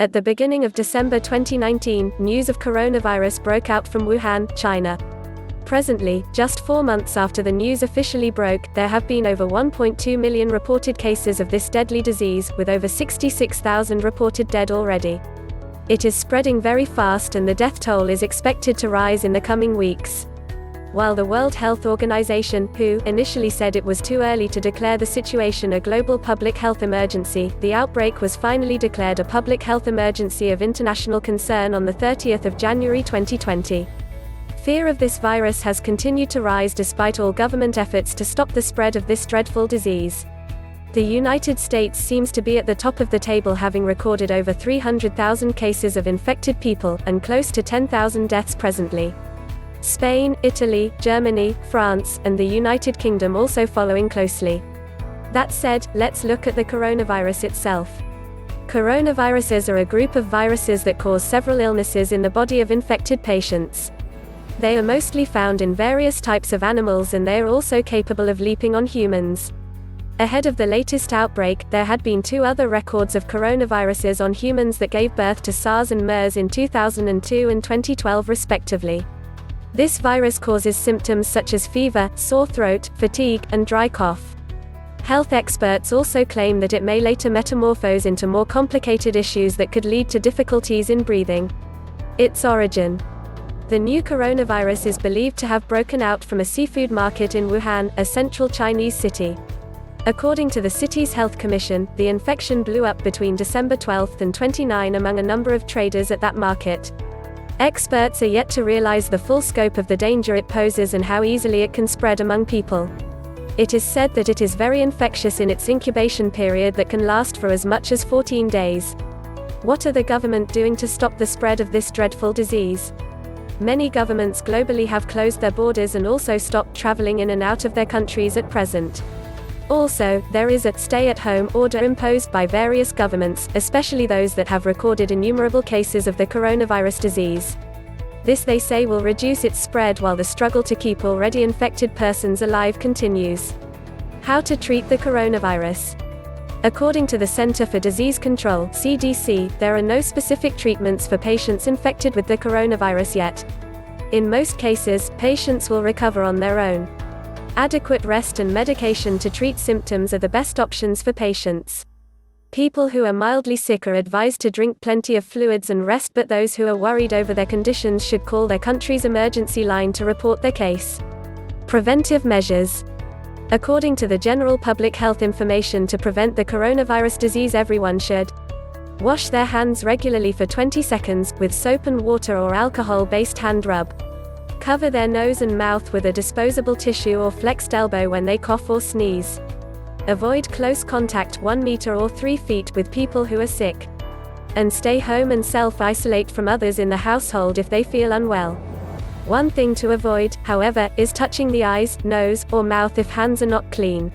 At the beginning of December 2019, news of coronavirus broke out from Wuhan, China. Presently, just 4 months after the news officially broke, there have been over 1.2 million reported cases of this deadly disease, with over 66,000 reported dead already. It is spreading very fast and the death toll is expected to rise in the coming weeks. While the World Health Organization, WHO, initially said it was too early to declare the situation a global public health emergency, the outbreak was finally declared a public health emergency of international concern on the 30th of January 2020. Fear of this virus has continued to rise despite all government efforts to stop the spread of this dreadful disease. The United States seems to be at the top of the table, having recorded over 300,000 cases of infected people, and close to 10,000 deaths presently. Spain, Italy, Germany, France, and the United Kingdom also following closely. That said, let's look at the coronavirus itself. Coronaviruses are a group of viruses that cause several illnesses in the body of infected patients. They are mostly found in various types of animals, and they are also capable of leaping on humans. Ahead of the latest outbreak, there had been 2 other records of coronaviruses on humans that gave birth to SARS and MERS in 2002 and 2012 respectively. This virus causes symptoms such as fever, sore throat, fatigue, and dry cough. Health experts also claim that it may later metamorphose into more complicated issues that could lead to difficulties in breathing. Its origin. The new coronavirus is believed to have broken out from a seafood market in Wuhan, a central Chinese city. According to the city's health commission, the infection blew up between December 12 and 29 among a number of traders at that market. Experts are yet to realize the full scope of the danger it poses and how easily it can spread among people. It is said that it is very infectious in its incubation period that can last for as much as 14 days. What are the government doing to stop the spread of this dreadful disease? Many governments globally have closed their borders and also stopped traveling in and out of their countries at present. Also, there is a stay-at-home order imposed by various governments, especially those that have recorded innumerable cases of the coronavirus disease. This, they say, will reduce its spread while the struggle to keep already infected persons alive continues. How to treat the coronavirus? According to the Center for Disease Control (CDC), there are no specific treatments for patients infected with the coronavirus yet. In most cases, patients will recover on their own. Adequate rest and medication to treat symptoms are the best options for patients. People who are mildly sick are advised to drink plenty of fluids and rest, but those who are worried over their conditions should call their country's emergency line to report their case. Preventive measures. According to the general public health information to prevent the coronavirus disease, everyone should wash their hands regularly for 20 seconds, with soap and water or alcohol-based hand rub. Cover their nose and mouth with a disposable tissue or flexed elbow when they cough or sneeze. Avoid close contact 1 meter or 3 feet with people who are sick. And stay home and self-isolate from others in the household if they feel unwell. One thing to avoid, however, is touching the eyes, nose, or mouth if hands are not clean.